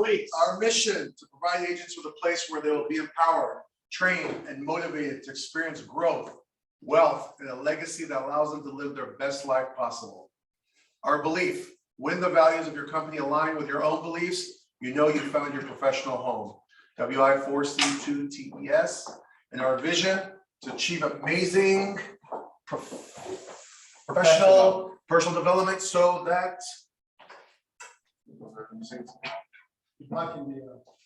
please. Our mission to provide agents with a place where they will be empowered, trained, and motivated to experience growth, wealth, and a legacy that allows them to live their best life possible. Our belief: when the values of your company align with your own beliefs, you know you found your professional home. WI4C2TES, and our vision to achieve amazing professional personal development so that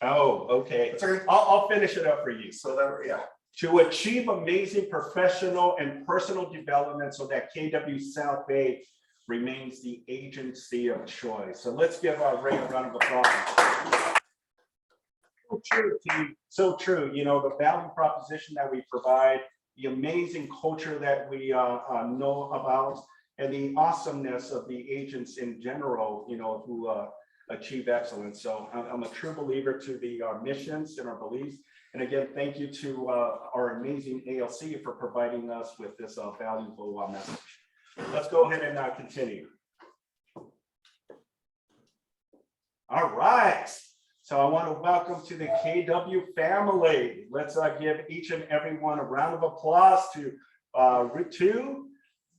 oh, okay. okay. I'll finish it up for you. So that, yeah. To achieve amazing professional and personal development so that KW South Bay remains the agency of choice. So let's give Ray a round of applause. So true, team. So true. You know, the value proposition that we provide, the amazing culture that we know about, and the awesomeness of the agents in general, you know, who achieve excellence. So I'm a true believer to our missions and our beliefs. And again, thank you to our amazing ALC for providing us with this valuable message. Let's go ahead and continue. All right. So I want to welcome to the KW family. Let's give each and every one a round of applause to Ritu,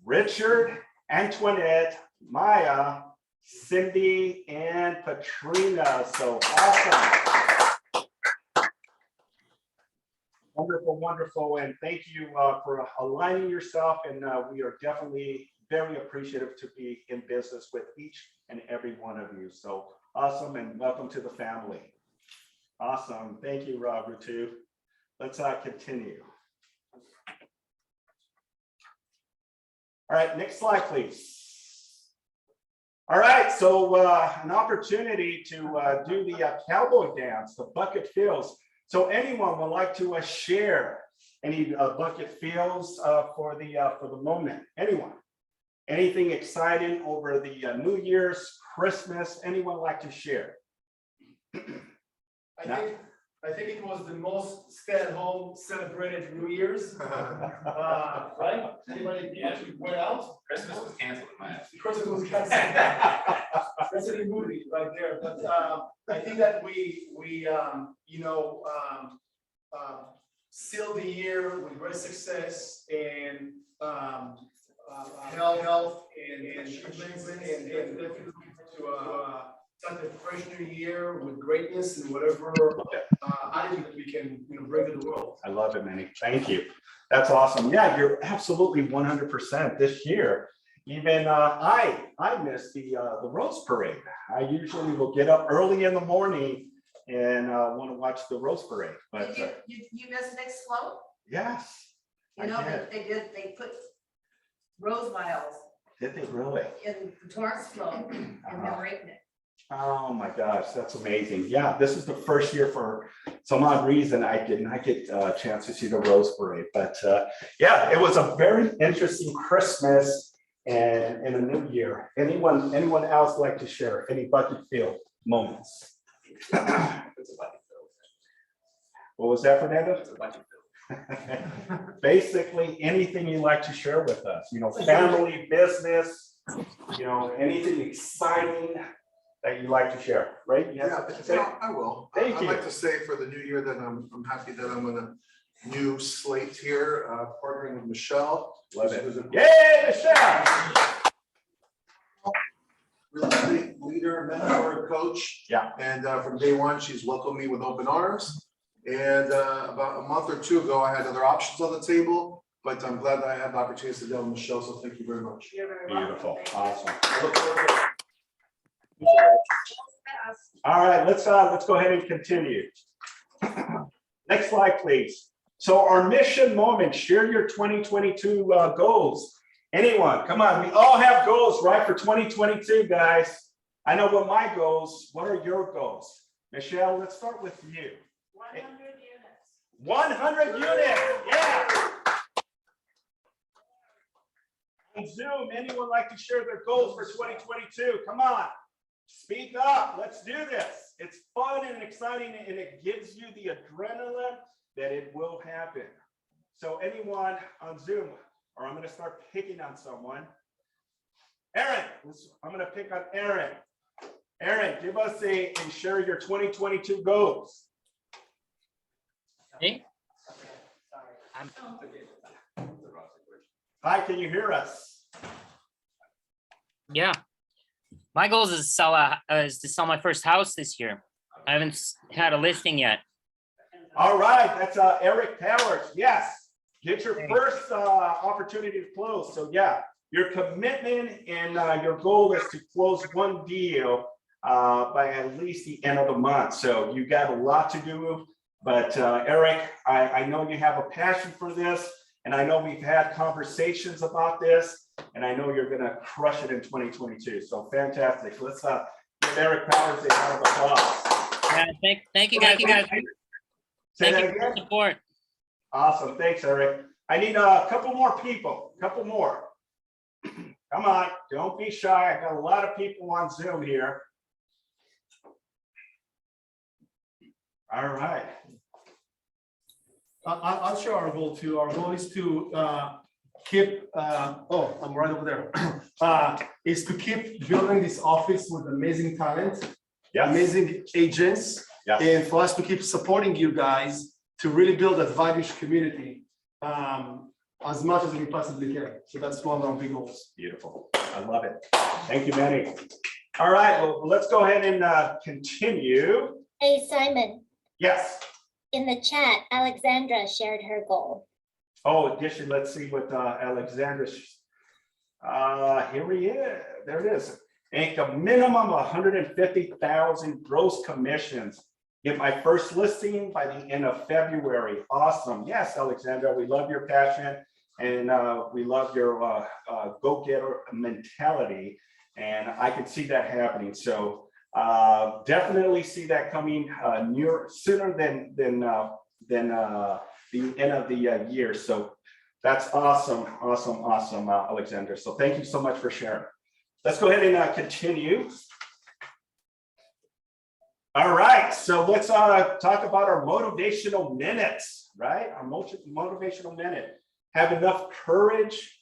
Richard, Antoinette, Maya, Cindy, and Patrina. So awesome. Wonderful, wonderful. And thank you for aligning yourself. And we are definitely very appreciative to be in business with each and every one of you. So awesome, and welcome to the family. Awesome. Thank you, Ritu. Let's continue. All right, next slide, please. All right, so an opportunity to do the cowboy dance, the bucket fills. So anyone would like to share any bucket fills for the moment? Anyone? Anything exciting over the New Year's, Christmas? Anyone like to share? I think it was the most stay-at-home celebrated New Year's, right? Anybody actually went out? Christmas was canceled in my house. Christmas was canceled. That's a movie right there. But I think that we sealed the year with great success and health and achievements and to start the fresh new year with greatness and whatever attitude that we can bring to the world. I love it, Manny. Thank you. That's awesome. Yeah, you're absolutely 100% this year. Even I missed the Rose Parade. I usually will get up early in the morning and want to watch the Rose Parade. But you missed next float? Yes. You know, they put rose vials. Did they really? In the Torrance float and commemorating it. Oh my gosh, that's amazing. Yeah, this is the first year for some odd reason I did not get a chance to see the Rose Parade. But yeah, it was a very interesting Christmas and a new year. Anyone else like to share any bucket fill moments? What was that, Fernando? Basically anything you like to share with us, you know, family, business, you know, anything exciting that you like to share, right? Yeah, I will. Thank you. I'd like to say for the new year that I'm happy that I'm on a new slate here, partnering with Michelle. Love it. Yay, Michelle! Really leader, mentor, coach. Yeah. And from day one, she's welcomed me with open arms. And about a month or two ago, I had other options on the table, but I'm glad that I had the opportunity to sit down with Michelle. So thank you very much. You're very Beautiful. welcome. Awesome. I look forward to it. All right, let's go ahead and continue. Next slide, please. So our mission moment, share your 2022 goals. Anyone, come on, we all have goals, right, for 2022, guys. I know what my goals, what are your goals? Michelle, let's start with you. 100 units. 100 units, yeah. On Zoom, anyone like to share their goals for 2022? Come on. Speak up. Let's do this. It's fun and exciting, and it gives you the adrenaline that it will happen. So anyone on Zoom, or I'm going to start picking on someone. Aaron, I'm going to pick on Aaron. Aaron, give us and share your 2022 goals. Hey, Hi, can you hear us? yeah. My goal is to sell my first house this year. I haven't had a listing yet. All right, that's Eric Powers. Yes, get your first opportunity to close. So yeah, your commitment and your goal is to close one deal by at least the end of the month. So you got a lot to do. But Eric, I know you have a passion for this, and I know we've had conversations about this, and I know you're gonna crush it in 2022. So fantastic. Let's give Eric Powers a round of applause. Yeah, thank you guys. Say Thank that you for again. the support. Awesome, thanks, Eric. I need a couple more people, couple more. Come on, don't be shy. I got a lot of people on Zoom here. All right. I'll share our goal too. Our goal is to keep, oh, I'm right over there. Is to keep building this office with amazing talent, Yes. amazing agents, Yes. and for us to keep supporting you guys to really build a Vibish community as much as we possibly can. So that's one of our big goals. Beautiful. I love it. Thank you, Manny. All right, well, let's go ahead and continue. Hey, Simon, Yes. in the chat, Alexandra shared her goal. Oh, addition, let's see what Alexander. Here he is. There it is. Make a minimum of 150,000 gross commissions. Get my first listing by the end of February. Awesome. Yes, Alexandra, we love your passion and we love your go-getter mentality. And I can see that happening. So definitely see that coming sooner than the end of the year. So that's awesome, Alexander. So thank you so much for sharing. Let's go ahead and continue. All right, so let's talk about our motivational minutes, right? Our motivational minute. Have enough courage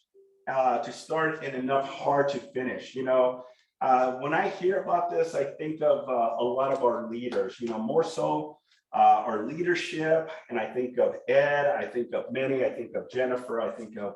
to start and enough heart to finish. You know, when I hear about this, I think of a lot of our leaders, you know, more so our leadership. And I think of Ed, I think of Minnie, I think of Jennifer, I think of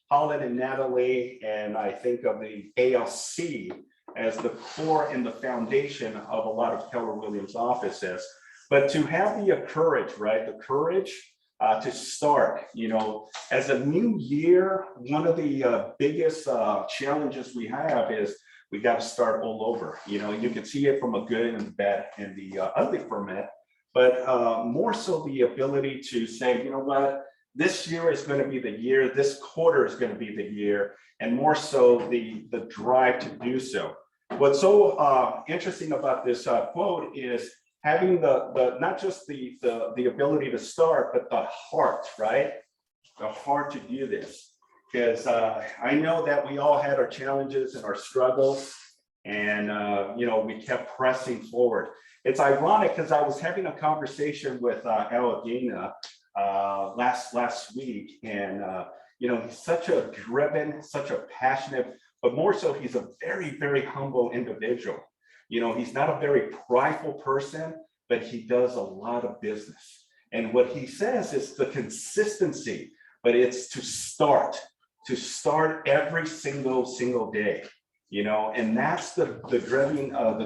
Holland and Natalie, and I think of the ALC as the core and the foundation of a lot of Keller Williams offices. But to have the courage, right? The courage to start, you know, as a new year, one of the biggest challenges we have is we got to start all over. You know, you can see it from a good and the bad and the ugly format, but more so the ability to say, you know what, this year is going to be the year, this quarter is going to be the year, and more so the drive to do so. What's so interesting about this quote is having the not just the ability to start, but the heart, right? The heart to do this. Because I know that we all had our challenges and our struggles, and you know, we kept pressing forward. It's ironic because I was having a conversation with Alleghena last week, and you know, he's such a driven, such a passionate, but more so he's a very, very humble individual. You know, he's not a very prideful person, but he does a lot of business. And what he says is the consistency, but it's to start every single day, you know, and that's the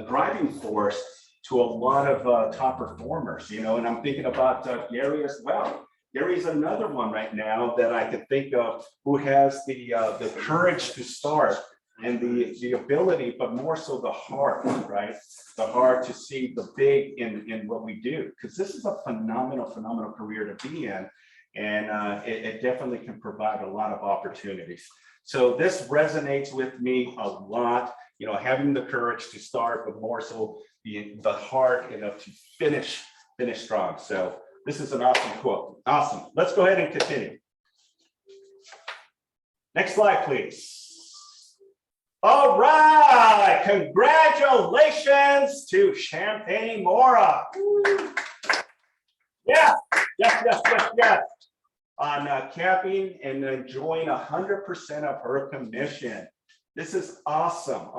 driving force to a lot of top performers, you know. And I'm thinking about Gary as well. Gary's another one right now that I can think of who has the courage to start and the ability, but more so the heart, right? The heart to see the big in what we do, because this is a phenomenal career to be in. And it definitely can provide a lot of opportunities. So this resonates with me a lot, you know, having the courage to start, but more so the heart, you know, to finish strong. So this is an awesome quote. Awesome. Let's go ahead and continue. Next slide, please. All right. Congratulations to Champagne Mora. Yeah. Yes. On capping and enjoying 100% of her commission. This is awesome.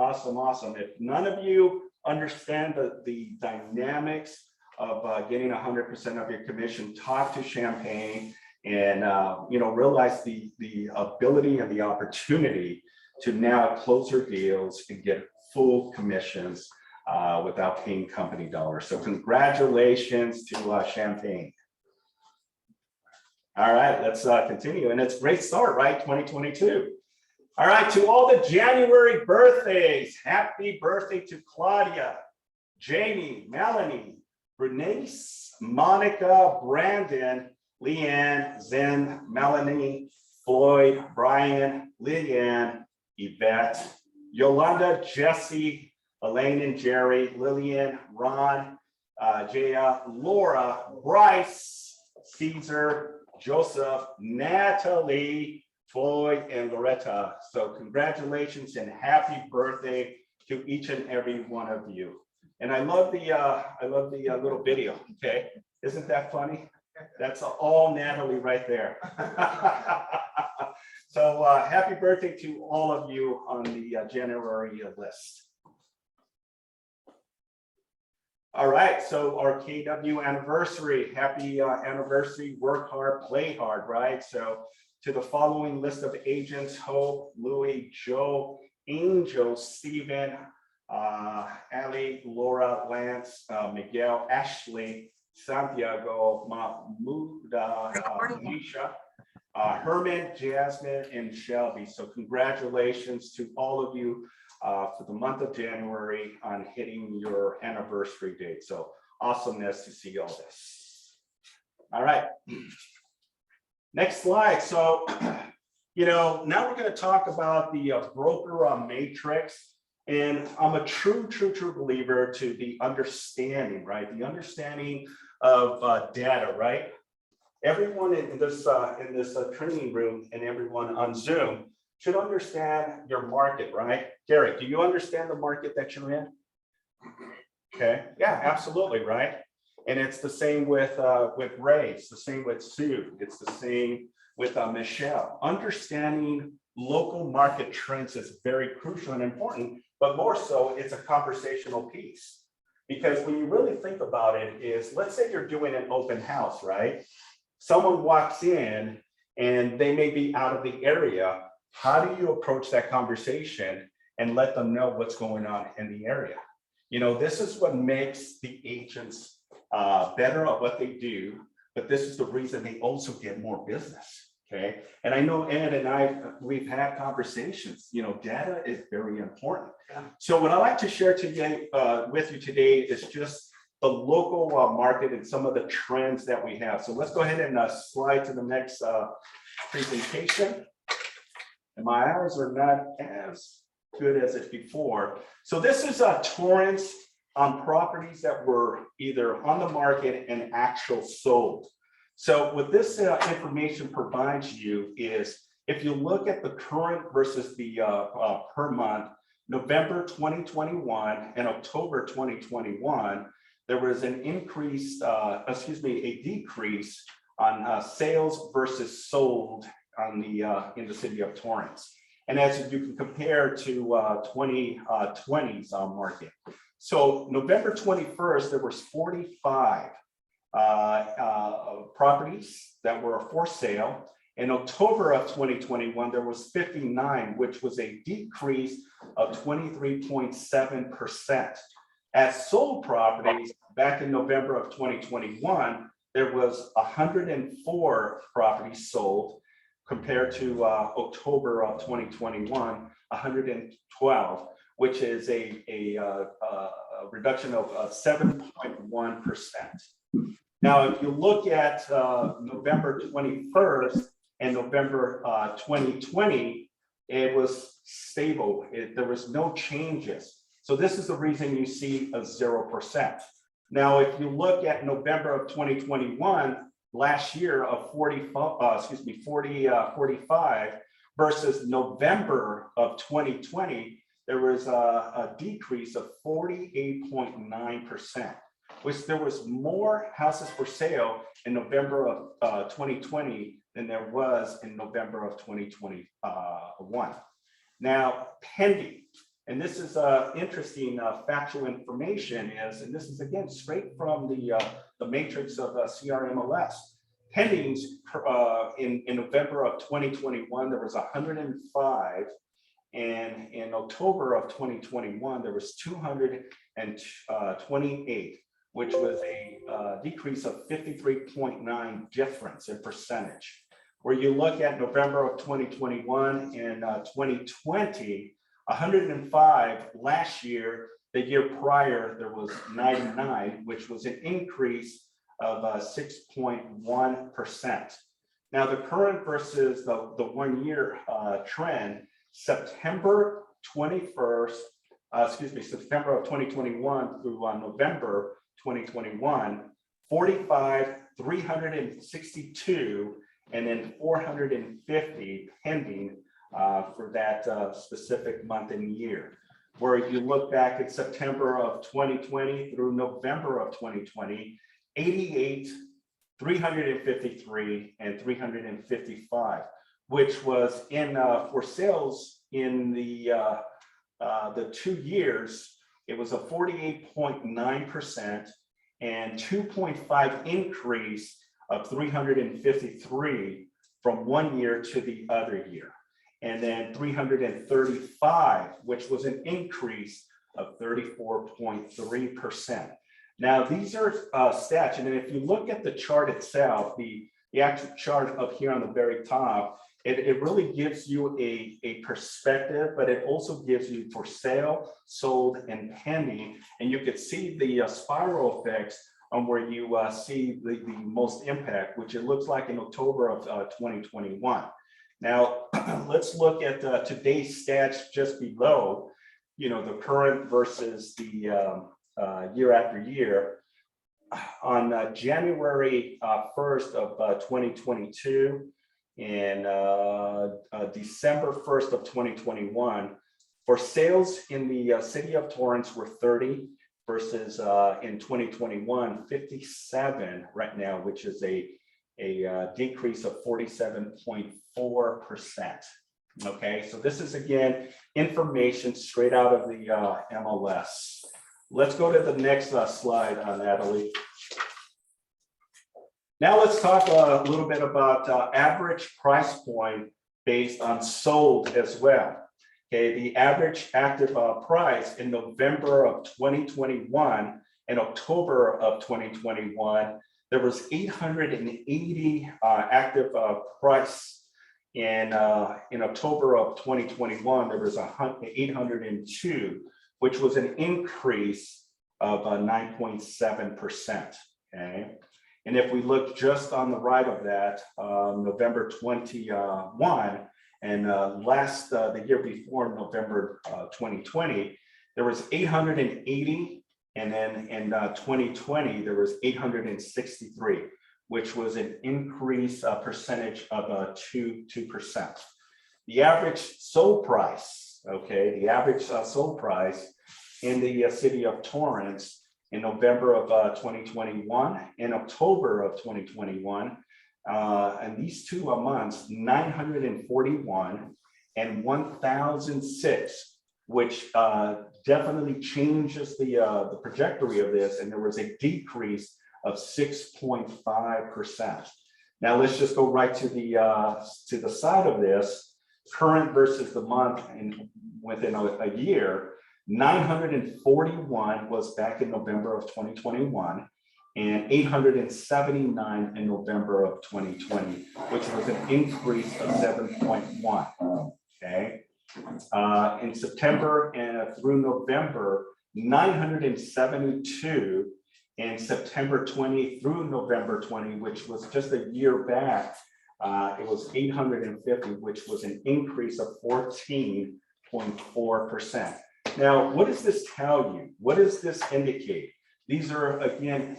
If none of you understand the dynamics of getting 100% of your commission, talk to Champagne, and realize the ability and the opportunity to now close your deals and get full commissions without paying company dollars. So congratulations to Champagne. All right, let's continue. And it's a great start, right? 2022. All right, to all the January birthdays, happy birthday to Claudia, Jamie, Melanie, Bernice, Monica, Brandon, Leanne, Zen, Melanie, Floyd, Brian, Lillian, Yvette, Yolanda, Jesse, Elaine and Jerry, Lillian, Ron, Jaya, Laura, Bryce, Caesar, Joseph, Natalie, Floyd, and Loretta. So congratulations and happy birthday to each and every one of you. And I love the little video. Okay, isn't that funny? That's all Natalie right there. So happy birthday to all of you on the January list. All right, so our KW anniversary, happy anniversary, work hard, play hard, right? So to the following list of agents: Hope, Louis, Joe, Angel, Stephen, Ali, Laura, Lance, Miguel, Ashley, Santiago, Mahmoud, Misha, Herman, Jasmine, and Shelby. So congratulations to all of you for the month of January on hitting your anniversary date. So awesomeness to see all this. All right. Next slide. So, now we're going to talk about the broker matrix. And I'm a true believer to the understanding, right? The understanding of data, right? Everyone in this training room and everyone on Zoom should understand your market, right? Gary, do you understand the market that you're in? Okay, yeah, absolutely, right? And it's the same with Ray, it's the same with Sue, it's the same with Michelle. Understanding local market trends is very crucial and important, but more so, it's a conversational piece. Because when you really think about it is, let's say you're doing an open house, right? Someone walks in and they may be out of the area. How do you approach that conversation and let them know what's going on in the area? This is what makes the agents better at what they do, but this is the reason they also get more business. Okay, and I know Ed and we've had conversations. Data is very important. So what I like to share today with you today is just the local market and some of the trends that we have. So let's go ahead and slide to the next presentation. And my eyes are not as good as it before. So this is Torrance on properties that were either on the market and actual sold. So what this information provides you is, if you look at the current versus the per month, November 2021 and October 2021, there was an increase, a decrease on sales versus sold on the in the city of Torrance. And as you can compare to 2020's market. So November 21st, there was 45 properties that were for sale. In October of 2021, there was 59, which was a decrease of 23.7%. As sold properties back in November of 2021, there was 104 properties sold compared to October of 2021, 112, which is a reduction of 7.1%. Now, if you look at November 21st and November 2020, it was stable. There was no changes. So this is the reason you see a 0%. Now, if you look at November of 2021, last year of 45 versus November of 2020, there was a decrease of 48.9%, which there was more houses for sale in November of 2020 than there was in November of 2021. Now, pending. And this is interesting factual information and this is again straight from the matrix of CRMLS. Pendings in November of 2021, there was 105. And in October of 2021, there was 228, which was a decrease of 53.9 difference in percentage. Where you look at November of 2021 and 2020, 105 last year, the year prior, there was 99, which was an increase of 6.1%. Now the current versus the 1 year trend, September of 2021 through November 2021, 45, 362, and then 450 pending for that specific month and year. Where you look back at September of 2020 through November of 2020, 88, 353, and 355. Which was in for sales in the 2 years, it was a 48.9% and 2.5 increase of 353 from 1 year to the other year. And then 335, which was an increase of 34.3%. Now, these are stats, and if you look at the chart itself, the actual chart up here on the very top, it really gives you a perspective, but it also gives you for sale, sold, and pending. And you could see the spiral effects on where you see the most impact, which it looks like in October of 2021. Now, let's look at today's stats just below, the current versus the year after year. On January 1st of 2022, and December 1st of 2021, for sales in the city of Torrance were 30 versus in 2021, 57 right now, which is a decrease of 47.4%. Okay, so this is again information straight out of the MLS. Let's go to the next slide, Natalie. Now let's talk a little bit about average price point based on sold as well. Okay, the average active price in November of 2021 and October of 2021, there was 880 active price. In October of 2021, there was 802, which was an increase of 9.7%. Okay. And if we look just on the right of that, November 21 and the year before, November 2020, there was 880, and then in 2020 there was 863, which was an increase percentage of 2%. The average sold price, okay, the average sold price in the city of Torrance in November of 2021 and October of 2021, and these 2 months, 941 and 1,006, which definitely changes the trajectory of this, and there was a decrease of 6.5%. Now let's just go right to the side of this, current versus the month and within a year. 941 was back in November of 2021 and 879 in November of 2020, which was an increase of 7.1. Okay. In September and through November, 972, and September 20 through November 20, which was just a year back, it was 850, which was an increase of 14.4%. Now, what does this tell you? What does this indicate? These are, again,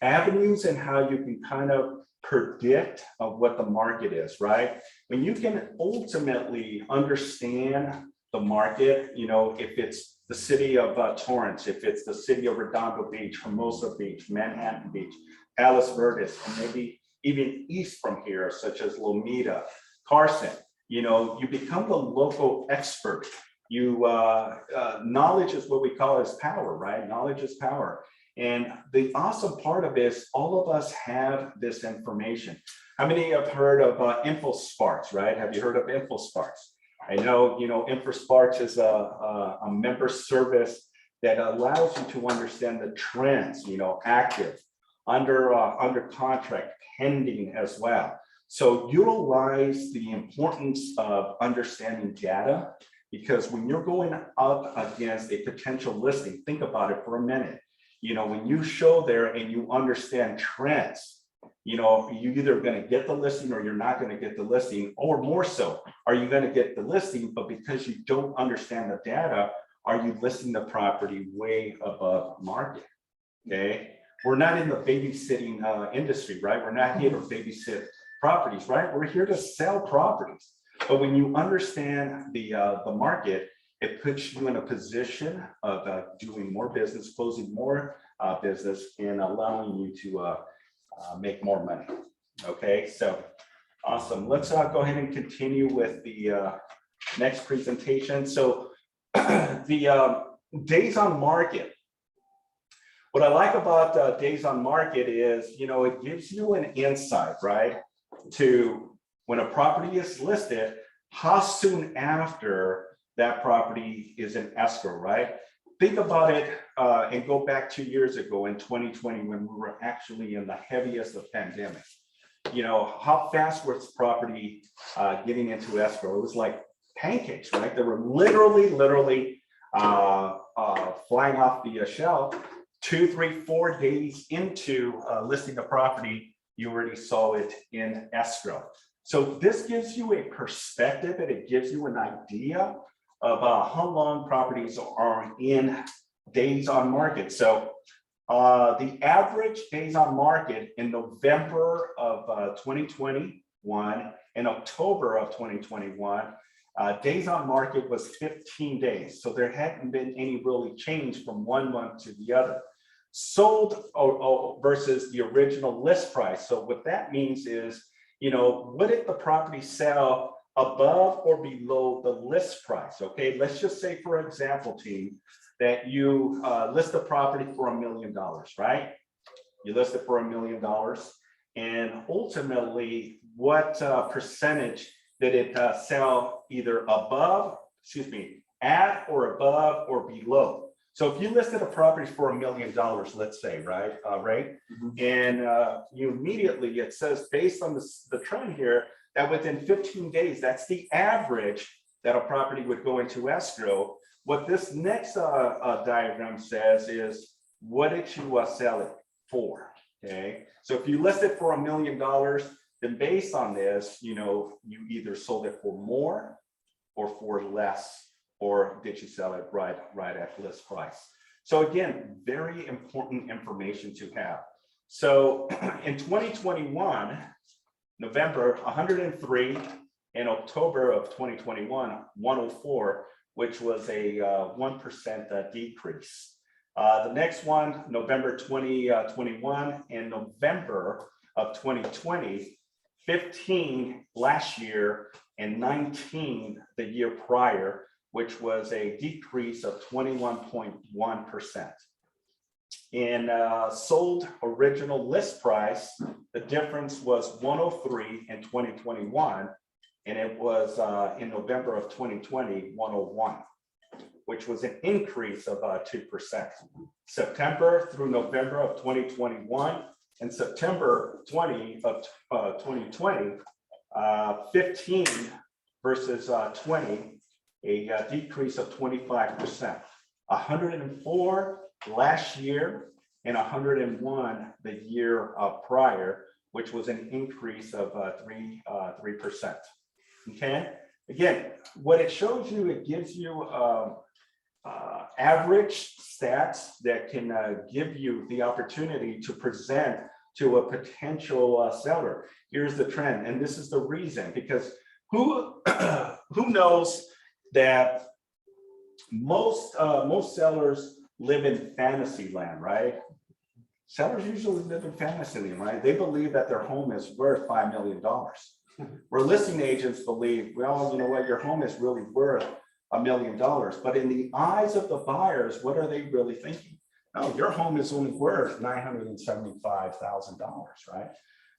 avenues and how you can kind of predict of what the market is, right? When you can ultimately understand the market, if it's the city of Torrance, if it's the city of Redondo Beach, Hermosa Beach, Manhattan Beach, Palos Verdes, and maybe even east from here, such as Lomita, Carson, you become the local expert Knowledge is what we call as power, right? Knowledge is power. And the awesome part of this, all of us have this information. How many have heard of InfoSparks, right? Have you heard of InfoSparks? I know, InfoSparks is a member service that allows you to understand the trends, active, under contract, pending as well. So utilize the importance of understanding data, because when you're going up against a potential listing, think about it for a minute. When you show there and you understand trends, you're either going to get the listing or you're not going to get the listing, or more so, are you going to get the listing, but because you don't understand the data, are you listing the property way above market? Okay. We're not in the babysitting industry, right? We're not here to babysit properties, right? We're here to sell properties. But when you understand the market, it puts you in a position of doing more business, closing more business, and allowing you to make more money. Okay, so awesome. Let's go ahead and continue with the next presentation. So the days on market. What I like about days on market is, it gives you an insight, right, to when a property is listed, how soon after that property is in escrow, right? Think about it and go back 2 years ago in 2020 when we were actually in the heaviest of pandemic. How fast was property getting into escrow? It was like pancakes, right? They were literally flying off the shelf. 2, 3, 4 days into listing a property, you already saw it in escrow. So this gives you a perspective and it gives you an idea of how long properties are in days on market. So the average days on market in November of 2021 and October of 2021, days on market was 15 days. So there hadn't been any really change from one month to the other. Sold versus the original list price. So what that means is, what if the property sell above or below the list price? Okay, let's just say, for example, team, that you list the property for $1 million, right? You list it for $1 million, and ultimately, what percentage did it sell either at or above or below? So if you listed a property for $1 million, let's say, right, and you immediately, it says based on the trend here, that within 15 days, that's the average that a property would go into escrow. What this next diagram says is, what did you sell it for? Okay, so if you list it for $1 million, then based on this, you either sold it for more or for less, or did you sell it right at list price? So again, very important information to have. So in 2021, November 103, in October of 2021, 104, which was a 1% decrease. The next one, November 2021 and November of 2020, 15 last year and 19 the year prior, which was a decrease of 21.1%. In sold original list price, the difference was 103 in 2021, and it was in November of 2020, 101, which was an increase of 2%. September through November of 2021 and September 20 of 2020, 15 versus 20, a decrease of 25%, 104 last year and 101 the year prior, which was an increase of 3%. Okay, again, what it shows you, it gives you average stats that can give you the opportunity to present to a potential seller. Here's the trend, and this is the reason, because who knows that most sellers live in fantasy land, right? Sellers usually live in fantasy land, right? They believe that their home is worth $5 million. Where listing agents believe, well, you know what, your home is really worth $1 million. But in the eyes of the buyers, what are they really thinking? Oh, your home is only worth $975,000, right?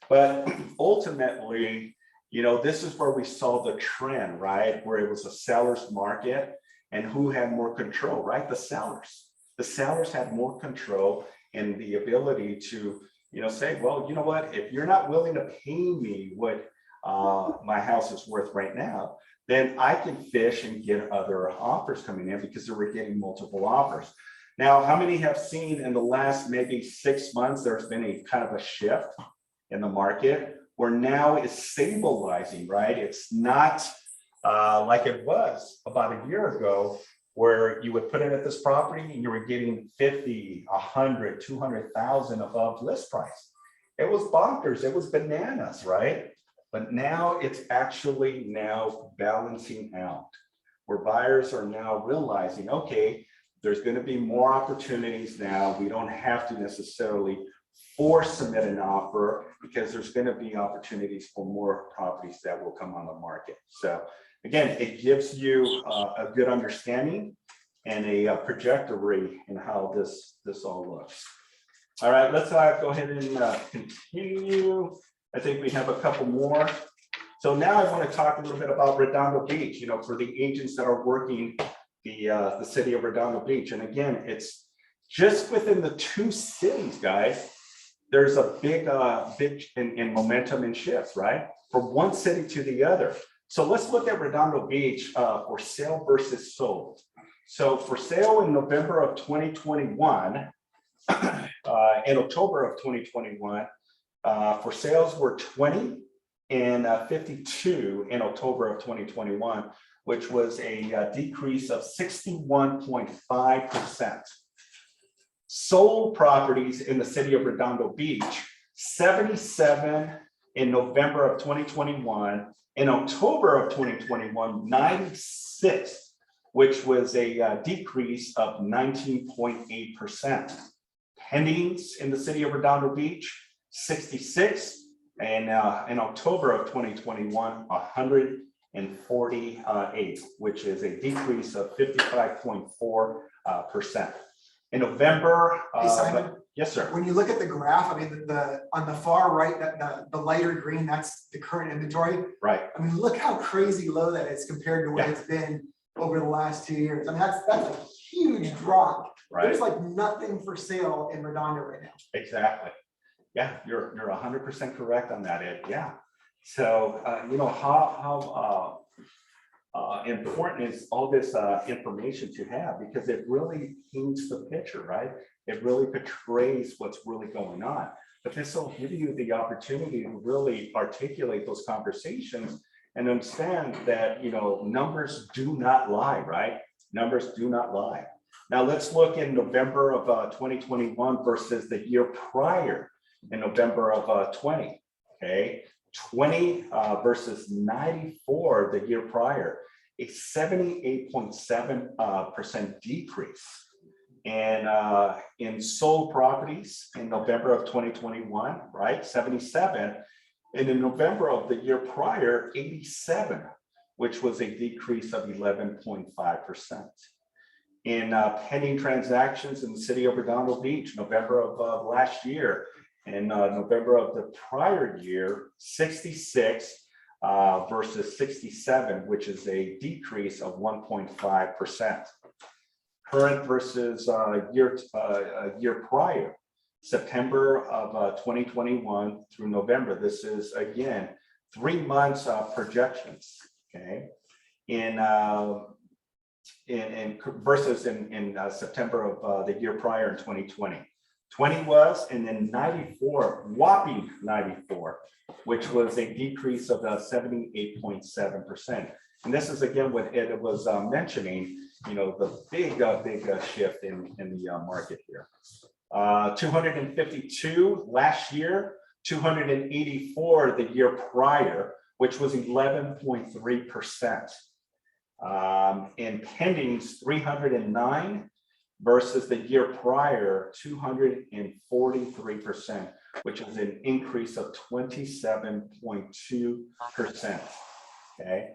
But ultimately, this is where we saw the trend, right? Where it was a seller's market, and who had more control, right? The sellers. The sellers had more control and the ability to, say, well, you know what? If you're not willing to pay me what my house is worth right now, then I can fish and get other offers coming in, because they were getting multiple offers. Now, how many have seen in the last maybe 6 months, there's been a kind of a shift in the market where now it's stabilizing, right? It's not like it was about a year ago, where you would put it at this property and you were getting 50, 100, 200,000 above list price. It was bonkers, it was bananas, right? But now it's actually now balancing out, where buyers are now realizing, okay, there's going to be more opportunities now. We don't have to necessarily force submit an offer, because there's going to be opportunities for more properties that will come on the market. So again, it gives you a good understanding and a trajectory in how this all looks. All right, let's go ahead and continue. I think we have a couple more. So now I want to talk a little bit about Redondo Beach, for the agents that are working the city of Redondo Beach. And again, it's just within the two cities, guys. There's a big in momentum and shifts, right? From one city to the other. So let's look at Redondo Beach for sale versus sold. So for sale in November of 2021, in October of 2021, for sales were 20 and 52 in October of 2021, which was a decrease of 61.5%. Sold properties in the city of Redondo Beach, 77 in November of 2021. In October of 2021, 96, which was a decrease of 19.8%. Pendings in the city of Redondo Beach, 66, and in October of 2021, 148, which is a decrease of 55.4%. In November, Hey, Simon, yes, sir. when you look at the graph, I mean, on the far right, the lighter green, that's the current inventory. Right. I mean, look how crazy low that is compared to what it's been over the last 2 years. I mean, that's a huge drop. Right. There's like nothing for sale in Redondo right now. Exactly. Yeah, you're 100% correct on that, Ed. Yeah. So how important is all this information to have, because it really paints the picture, right? It really portrays what's really going on. But this will give you the opportunity to really articulate those conversations and understand that, numbers do not lie, right? Numbers do not lie. Now let's look in November of 2021 versus the year prior in November of 20, okay? 20 versus 94 the year prior, a 78.7% decrease. And in sold properties in November of 2021, right, 77. And in November of the year prior, 87, which was a decrease of 11.5%. In pending transactions in the city of Redondo Beach, November of last year, and November of the prior year, 66 versus 67, which is a decrease of 1.5%. Current versus year prior, September of 2021 through November. This is again 3 months projections. Okay, in versus in September of the year prior in 2020. 20 was, and then 94, whopping 94, which was a decrease of 78.7%. And this is again what Ed was mentioning, the big shift in the market here. 252 last year, 284 the year prior, which was 11.3%. In pendings, 309 versus the year prior, 243%, which is an increase of 27.2%. Okay.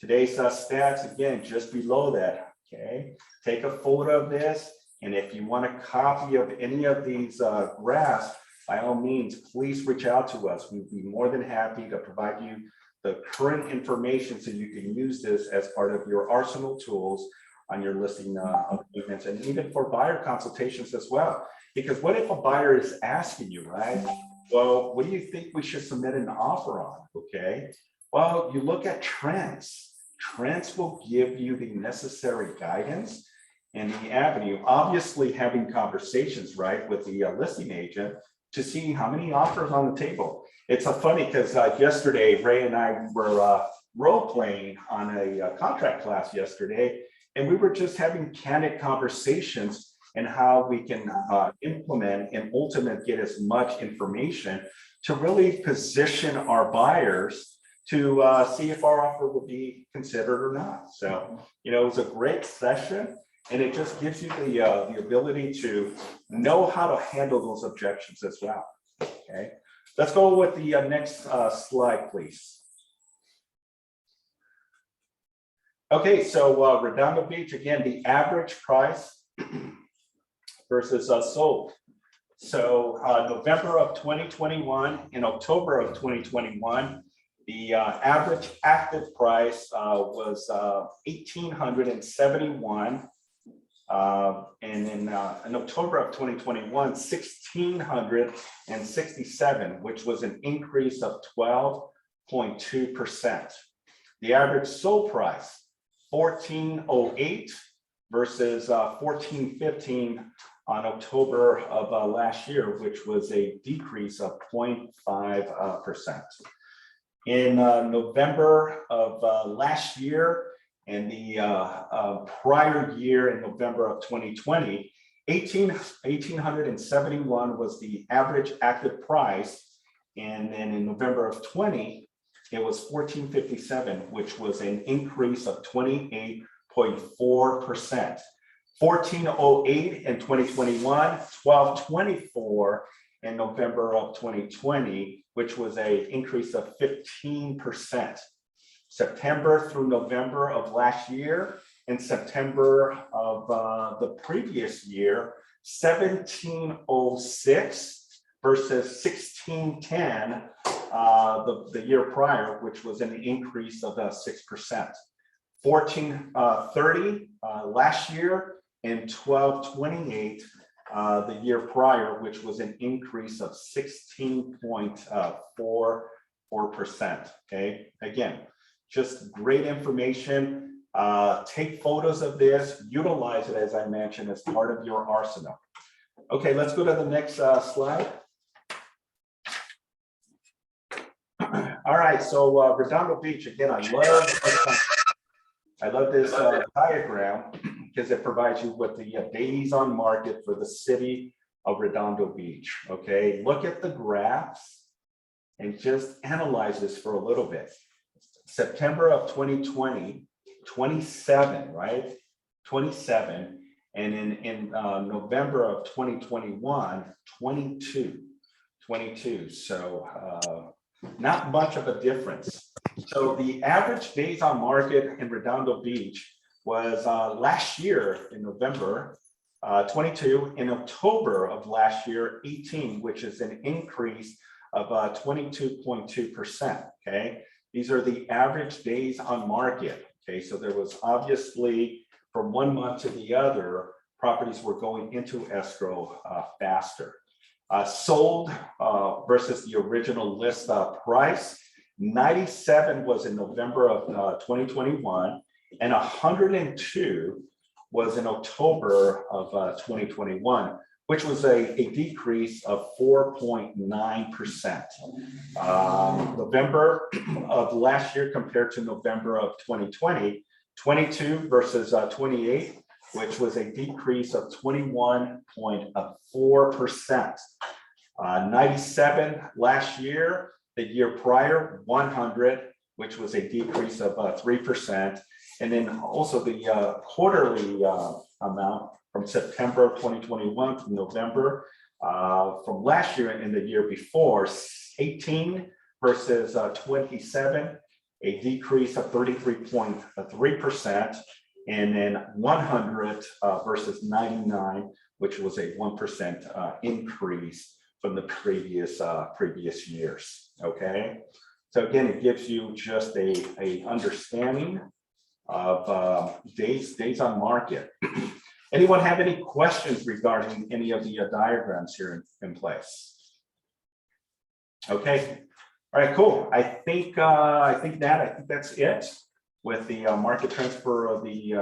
Today's stats, again, just below that, okay? Take a photo of this, and if you want a copy of any of these graphs, by all means, please reach out to us. We'd be more than happy to provide you the current information so you can use this as part of your arsenal tools on your listing agreements, and even for buyer consultations as well. Because what if a buyer is asking you, right? Well, what do you think we should submit an offer on? Okay. Well, you look at trends. Trends will give you the necessary guidance and the avenue. Obviously, having conversations, right, with the listing agent to see how many offers on the table. It's funny because yesterday, Ray and I were role playing on a contract class yesterday, and we were just having candid conversations and how we can implement and ultimately get as much information to really position our buyers to see if our offer would be considered or not. So, it was a great session, and it just gives you the ability to know how to handle those objections as well. Okay, let's go with the next slide, please. Okay, so Redondo Beach, again, the average price versus sold. So November of 2021 and October of 2021, the average active price was 1,871. And in October of 2021, 1,667, which was an increase of 12.2%. The average sold price, 1,408 versus 1,415 on October of last year, which was a decrease of 0.5%. In November of last year and the prior year in November of 2020, 1,871 was the average active price. And then in November of 20, it was 1,457, which was an increase of 28.4%. 1,408 in 2021, 1,224 in November of 2020, which was an increase of 15%. September through November of last year and September of the previous year, 1,706 versus 1,610 the year prior, which was an increase of 6%. 1,430 last year and 1,228 the year prior, which was an increase of 16.44%. Okay, again, just great information. Take photos of this, utilize it, as I mentioned, as part of your arsenal. Okay, let's go to the next slide. All right, so Redondo Beach, again, I love this diagram because it provides you with the days on market for the city of Redondo Beach. Okay, look at the graphs and just analyze this for a little bit. September of 2020, 27, right? 27. And in November of 2021, 22. So not much of a difference. So the average days on market in Redondo Beach was last year in November 22, in October of last year 18, which is an increase of 22.2%. Okay, these are the average days on market. Okay, so there was obviously from one month to the other, properties were going into escrow faster. Sold versus the original list price, 97 was in November of 2021, and 102 was in October of 2021, which was a decrease of 4.9%. November of last year compared to November of 2020, 22 versus 28, which was a decrease of 21.4%. 97 last year, the year prior, 100, which was a decrease of 3%. And then also the quarterly amount from September of 2021 to November from last year and the year before, 18 versus 27, a decrease of 33.3%, and then 100 versus 99, which was a 1% increase from the previous years. Okay, so again, it gives you just a understanding of days on market. Anyone have any questions regarding any of the diagrams here in place? Okay, all right, cool. I think that's it with the market transfer of the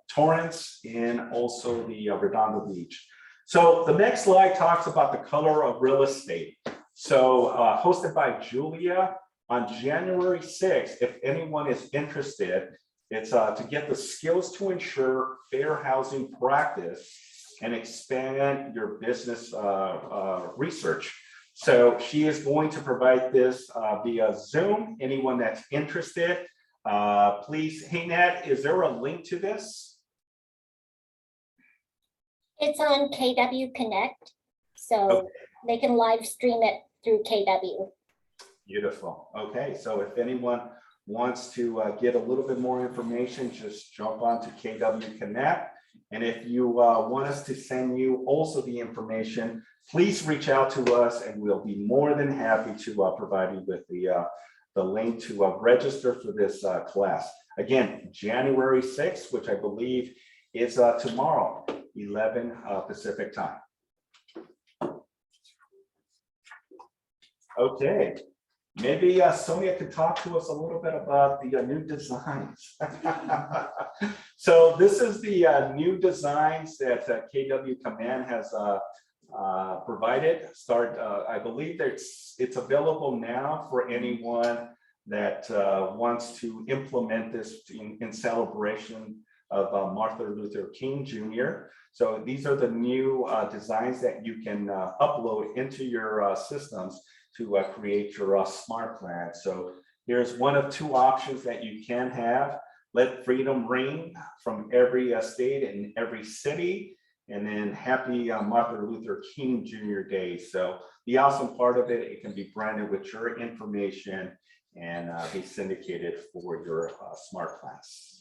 Torrance and also the Redondo Beach. So the next slide talks about the color of real estate. So hosted by Julia on January 6th, if anyone is interested, it's to get the skills to ensure fair housing practice and expand your business research. So she is going to provide this via Zoom. Anyone that's interested, please. Hey, Nat, is there a link to this? It's on KW Connect, so they can live stream it through KW. Beautiful. Okay, so if anyone wants to get a little bit more information, just jump onto KW Connect. And if you want us to send you also the information, please reach out to us and we'll be more than happy to provide you with the link to register for this class. Again, January 6th, which I believe is tomorrow, 11 Pacific time. Okay. Maybe Sonia could talk to us a little bit about the new designs. So this is the new designs that KW Command has provided. I believe it's available now for anyone that wants to implement this in celebration of Martin Luther King Jr. So these are the new designs that you can upload into your systems to create your smart plan. So here's one of two options that you can have. Let freedom ring from every state and every city. And then happy Martin Luther King Jr. Day. So the awesome part of it, it can be branded with your information and be syndicated for your smart plans.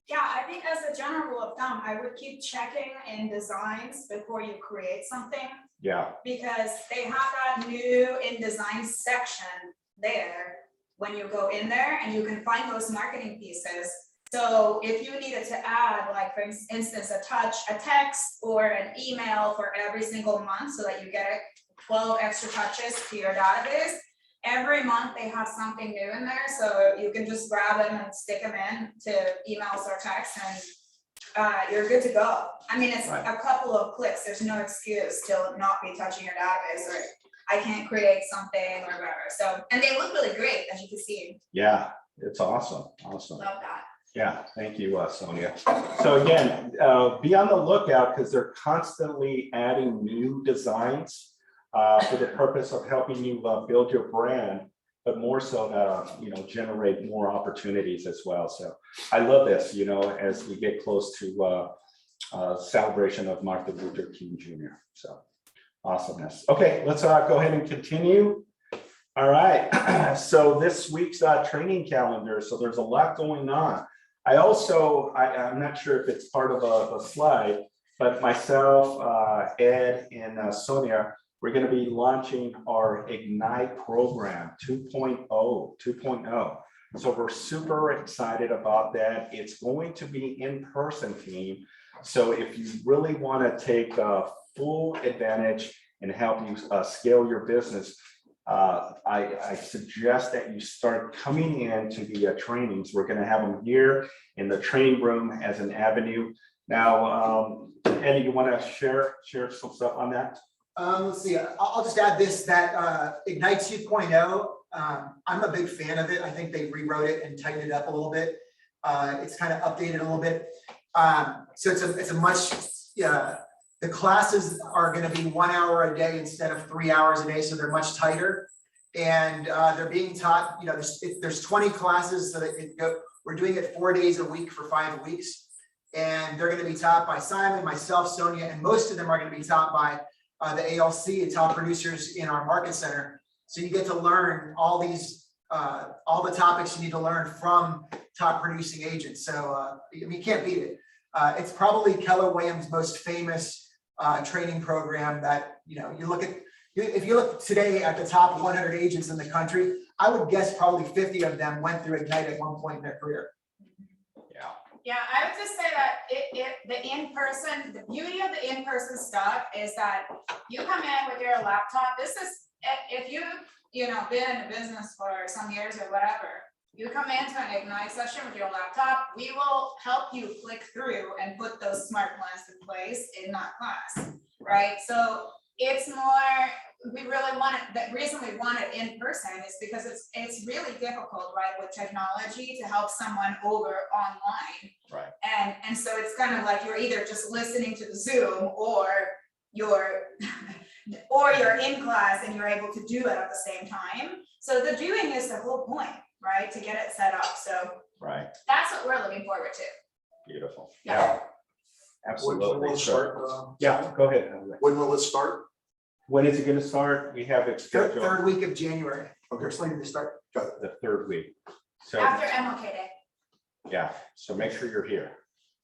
Yeah, I think as a general rule of thumb, I would keep checking in designs before you create something. Yeah. Because they have that new in design section there when you go in there and you can find those marketing pieces. So if you needed to add, like for instance, a text or an email for every single month so that you get 12 extra touches to your database, every month they have something new in there. So you can just grab them and stick them in to emails or texts and you're good to go. I mean, it's a couple of clicks. There's no excuse to not be touching your database or I can't create something or whatever. So, and they look really great, as you can see. Yeah, it's awesome. Awesome. Love that. Yeah, thank you, Sonia. So again, be on the lookout because they're constantly adding new designs for the purpose of helping you build your brand, but more so to generate more opportunities as well. So I love this, as we get close to celebration of Martin Luther King Jr. So awesomeness. Okay, let's go ahead and continue. All right, so this week's training calendar. So there's a lot going on. I'm not sure if it's part of a slide, but myself, Ed, and Sonia, we're going to be launching our Ignite program 2.0. So we're super excited about that. It's going to be in-person team. So if you really want to take full advantage and help you scale your business, I suggest that you start coming into the trainings. We're going to have them here in the training room as an avenue. Now, Eddie, you want to share some stuff on that? Let's see, I'll just add this, that Ignite 2.0, I'm a big fan of it. I think they rewrote it and tightened it up a little bit. It's kind of updated a little bit. So it's a much, the classes are going to be 1 hour a day instead of 3 hours a day. So they're much tighter and they're being taught, there's 20 classes. So we're doing it 4 days a week for 5 weeks. And they're going to be taught by Simon, myself, Sonia, and most of them are going to be taught by the ALC and top producers in our market center. So you get to learn all these all the topics you need to learn from top producing agents. So, I mean, you can't beat it. It's probably Keller Williams' most famous training program that, you know, if you look today at the top 100 agents in the country, I would guess probably 50 of them went through Ignite at one point in their career. Yeah, I would just say that the beauty of the in-person stuff is that you come in with your laptop. This is, if you've, been in the business for some years or whatever, you come into an Ignite session with your laptop, we will help you flick through and put those smart plans in place in that class, right? So it's more, we really want it, the reason we want it in person is because it's really difficult, right, with technology to help someone over online. Right. And so it's kind of like you're either just listening to the Zoom or you're in class and you're able to do it at the same time. So the doing is the whole point, right, to get it set up. So Right. that's what we're looking forward to. Beautiful. Yeah. Absolutely. When will it start? Yeah, go ahead. When will it start? When is it going to start? We have it scheduled Third week of January. Okay. We're slated to start. the third week. So, After MLK Day. yeah, so make sure you're here.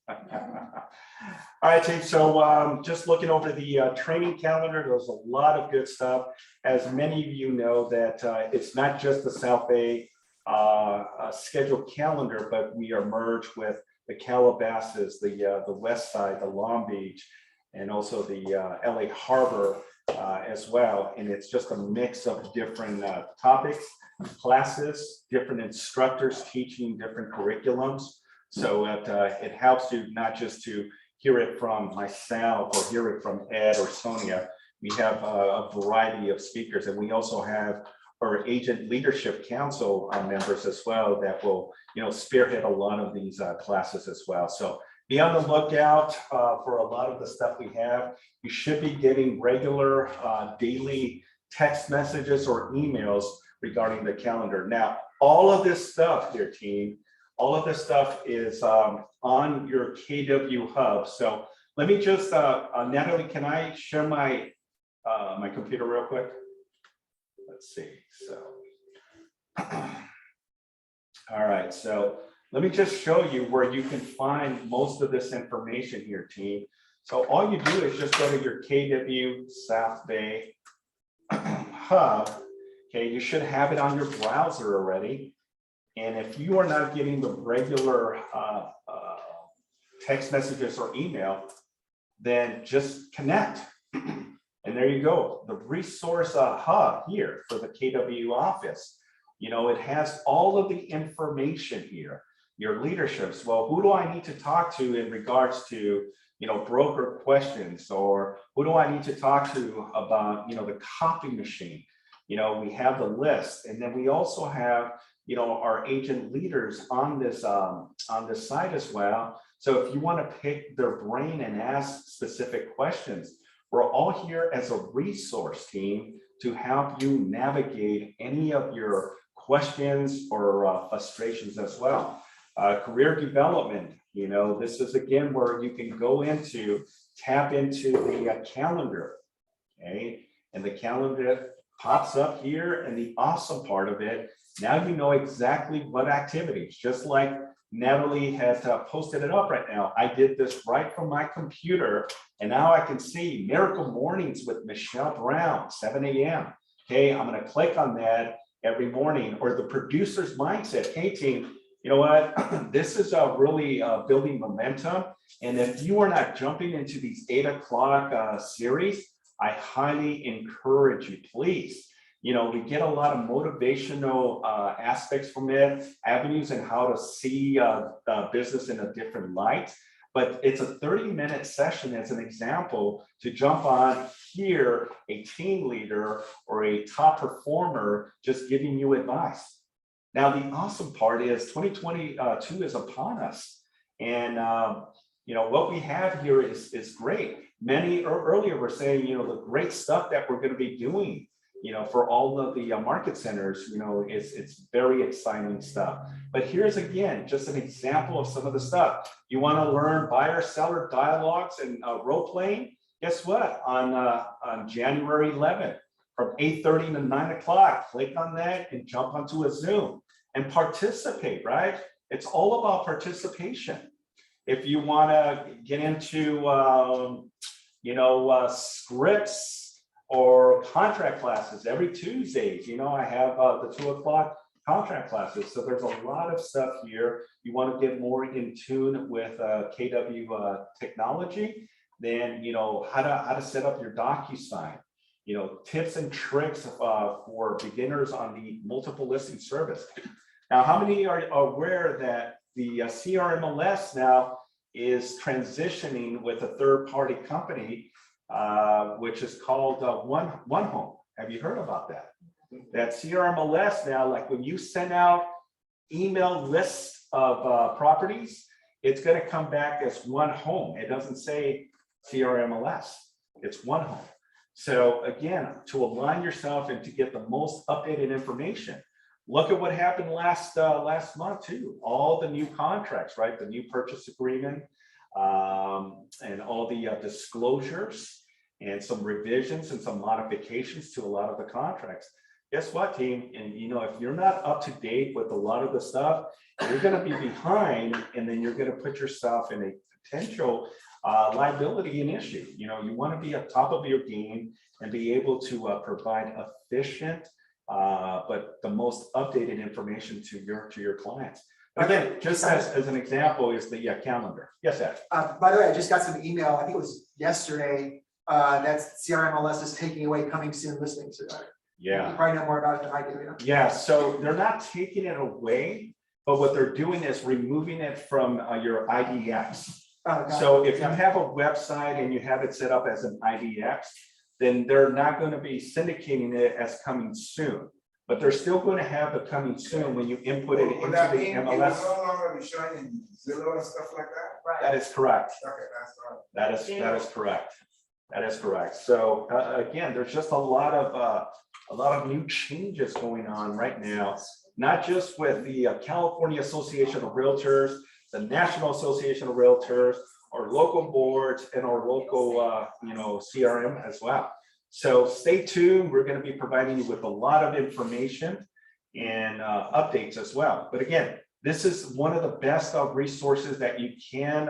All right, team. So just looking over the training calendar, there's a lot of good stuff. As many of you know that it's not just the South Bay scheduled calendar, but we are merged with the Calabasas, the West Side, the Long Beach, and also the LA Harbor as well. And it's just a mix of different topics, classes, different instructors teaching different curriculums. So it helps you not just to hear it from myself or hear it from Ed or Sonia. We have a variety of speakers, and we also have our Agent Leadership Council members as well that will, spearhead a lot of these classes as well. So be on the lookout for a lot of the stuff we have. You should be getting regular daily text messages or emails regarding the calendar. Now, all of this stuff here, team, all of this stuff is on your KW Hub. So let me just, Natalie, can I share my my computer real quick? Let's see. So, all right. So let me just show you where you can find most of this information here, team. So all you do is just go to your KW South Bay Hub. Okay, you should have it on your browser already. And if you are not getting the regular text messages or email, then just connect. And there you go. The resource hub here for the KW office, it has all of the information here. Your leaderships. Well, who do I need to talk to in regards to, broker questions, or who do I need to talk to about, the copy machine? We have the list, and then we also have, our agent leaders on this site as well. So if you want to pick their brain and ask specific questions, we're all here as a resource team to help you navigate any of your questions or frustrations as well. Career development, this is again where you can go into, tap into the calendar, okay? And the calendar pops up here, and the awesome part of it, now you know exactly what activities, just like Natalie has posted it up right now. I did this right from my computer, and now I can see Miracle Mornings with Michelle Brown, 7 a.m. Okay, I'm going to click on that every morning, or the producer's mindset. Hey, team, you know what? This is really building momentum. And if you are not jumping into these 8 o'clock series, I highly encourage you, please. We get a lot of motivational aspects from it, avenues and how to see business in a different light. But it's a 30-minute session as an example to jump on, hear a team leader or a top performer just giving you advice. Now, the awesome part is 2022 is upon us. And, what we have here is great. Many earlier were saying, the great stuff that we're going to be doing, for all of the market centers, it's very exciting stuff. But here's again, just an example of some of the stuff. You want to learn buyer-seller dialogues and role playing? Guess what? On January 11th, from 8:30 to 9 o'clock. Click on that and jump onto a Zoom and participate, right? It's all about participation. If you want to get into, scripts or contract classes every Tuesdays, I have the 2 o'clock contract classes. So there's a lot of stuff here. You want to get more in tune with KW technology, then, how to set up your DocuSign, tips and tricks for beginners on the multiple listing service. Now, how many are aware that the CRMLS now is transitioning with a third-party company, which is called One Home? Have you heard about that? That CRMLS now, like when you send out email lists of properties, it's going to come back as One Home. It doesn't say CRMLS. It's One Home. So again, to align yourself and to get the most updated information. Look at what happened last month too. All the new contracts, right? The new purchase agreement, and all the disclosures and some revisions and some modifications to a lot of the contracts. Guess what, team? And if you're not up to date with a lot of the stuff, you're going to be behind, and then you're going to put yourself in a potential liability and issue. You want to be at top of your game and be able to provide efficient, but the most updated information to your clients. Again, just as an example is the calendar. Yes, Ed. By the way, I just got some email, I think it was yesterday, that CRMLS is taking away coming soon listings. Yeah. You probably know more about it than I do. Yeah, so they're not taking it away, but what they're doing is removing it from your IDX. So if you have a website and you have it set up as an IDX, then they're not going to be syndicating it as coming soon. But they're still going to have the coming soon when you input it into the MLS. No longer be showing in Zillow and stuff like that? Right. That is correct. Okay, that's all right. That is correct. That is correct. So again, there's just a lot of new changes going on right now, not just with the California Association of Realtors, the National Association of Realtors, our local boards, and our local CRM as well. So stay tuned. We're going to be providing you with a lot of information and updates as well. But again, this is one of the best resources that you can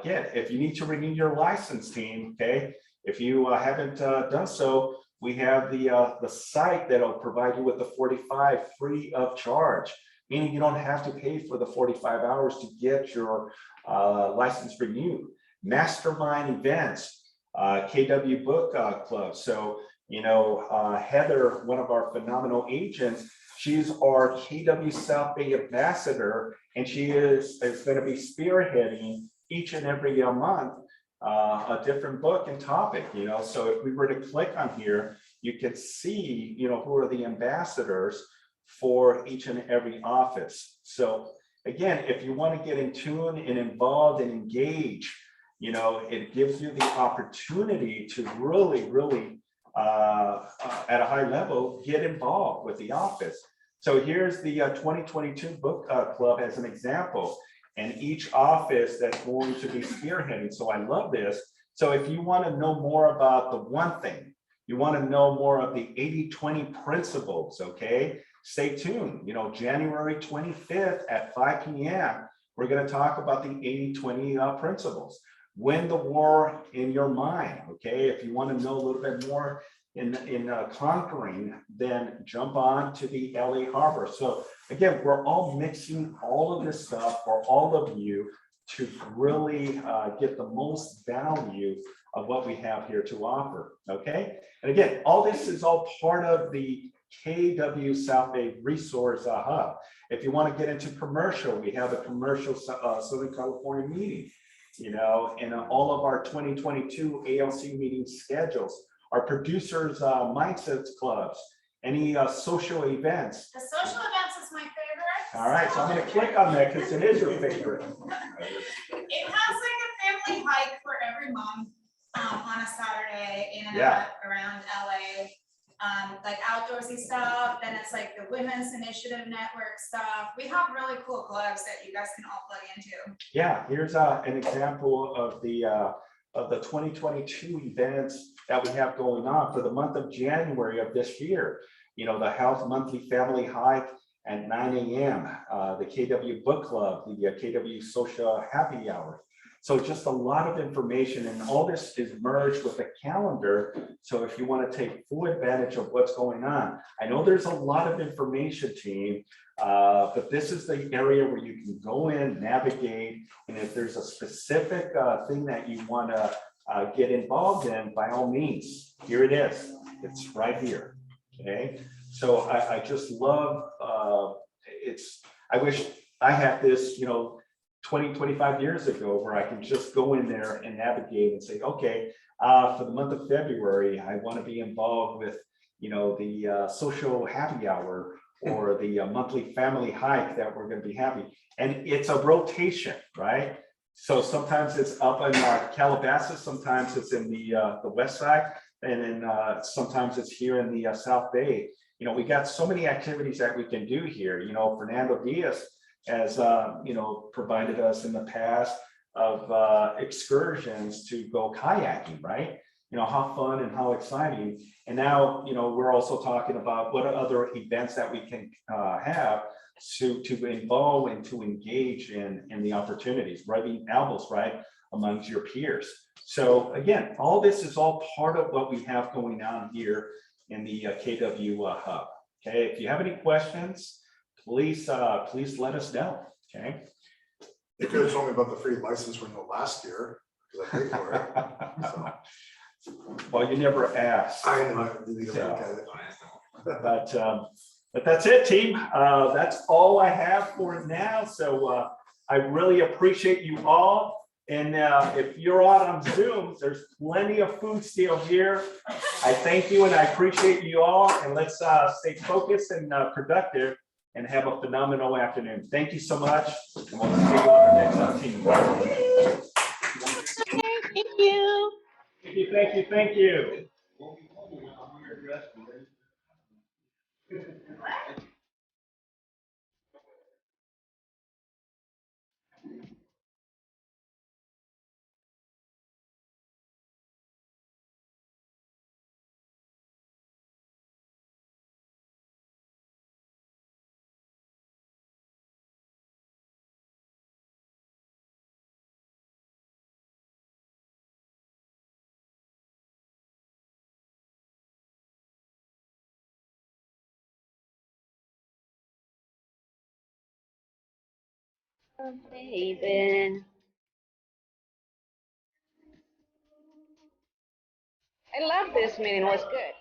get if you need to renew your license, team. Okay, if you haven't done so, we have the site that'll provide you with the 45 free of charge, meaning you don't have to pay for the 45 hours to get your license renewed. Mastermind events, KW Book Club. So, Heather, one of our phenomenal agents, she's our KW South Bay ambassador, and she is going to be spearheading each and every month a different book and topic. So if we were to click on here, you could see, who are the ambassadors for each and every office. So again, if you want to get in tune and involved and engage, it gives you the opportunity to really, at a high level, get involved with the office. So here's the 2022 book club as an example, and each office that's going to be spearheading. So I love this. So if you want to know more about the one thing, you want to know more of the 80-20 principles, okay? Stay tuned. January 25th at 5 p.m., we're going to talk about the 80-20 principles. Win the war in your mind, okay? If you want to know a little bit more in conquering, then jump on to the LA Harbor. So again, we're all mixing all of this stuff for all of you to really get the most value of what we have here to offer, okay? And again, all this is all part of the KW South Bay Resource Hub. If you want to get into commercial, we have a commercial Southern California meeting, and all of our 2022 ALC meeting schedules, our producers mindsets clubs, any social events. The social events is my favorite. All right, so I'm going to click on that because it is your favorite. It has like a family hike for every month on a Saturday in and Yeah. out around LA. Like outdoorsy stuff, then it's like the Women's Initiative Network stuff. We have really cool clubs that you guys can all plug into. Yeah, here's an example of the of the 2022 events that we have going on for the month of January of this year. You know, the Health Monthly Family Hike at 9 a.m., the KW Book Club, the KW Social Happy Hour. So just a lot of information, and all this is merged with a calendar. So if you want to take full advantage of what's going on, I know there's a lot of information, team, but this is the area where you can go in, navigate, and if there's a specific thing that you want to get involved in, by all means, here it is. It's right here. Okay, so I just love I wish I had this, you know, 20, 25 years ago, where I can just go in there and navigate and say, okay, for the month of February, I want to be involved with, you know, the social happy hour or the monthly family hike that we're going to be having. And it's a rotation, right? So sometimes it's up in Calabasas, sometimes it's in the west side, and then sometimes it's here in the South Bay. You know, we got so many activities that we can do here. You know, Fernando Diaz has, you know, provided us in the past of excursions to go kayaking, right? You know, how fun and how exciting. And now, you know, we're also talking about what other events that we can have to involve and to engage in the opportunities, rubbing elbows, right, amongst your peers. So again, all this is all part of what we have going on here in the KW Hub. Okay, if you have any questions, please let us know. Okay. They could have told me about the free license renewal last year, because I paid for it. So, Well, you never asked. I know, I didn't even look at it. But that's it, team. That's all I have for now. So I really appreciate you all. And if you're on Zoom, there's plenty of food still here. I thank you and I appreciate you all. And let's stay focused and productive and have a phenomenal afternoon. Thank you so much. And we'll see you on the next team. Thank you. Thank you, thank you, thank you. Oh, baby. I love this meeting. It was good.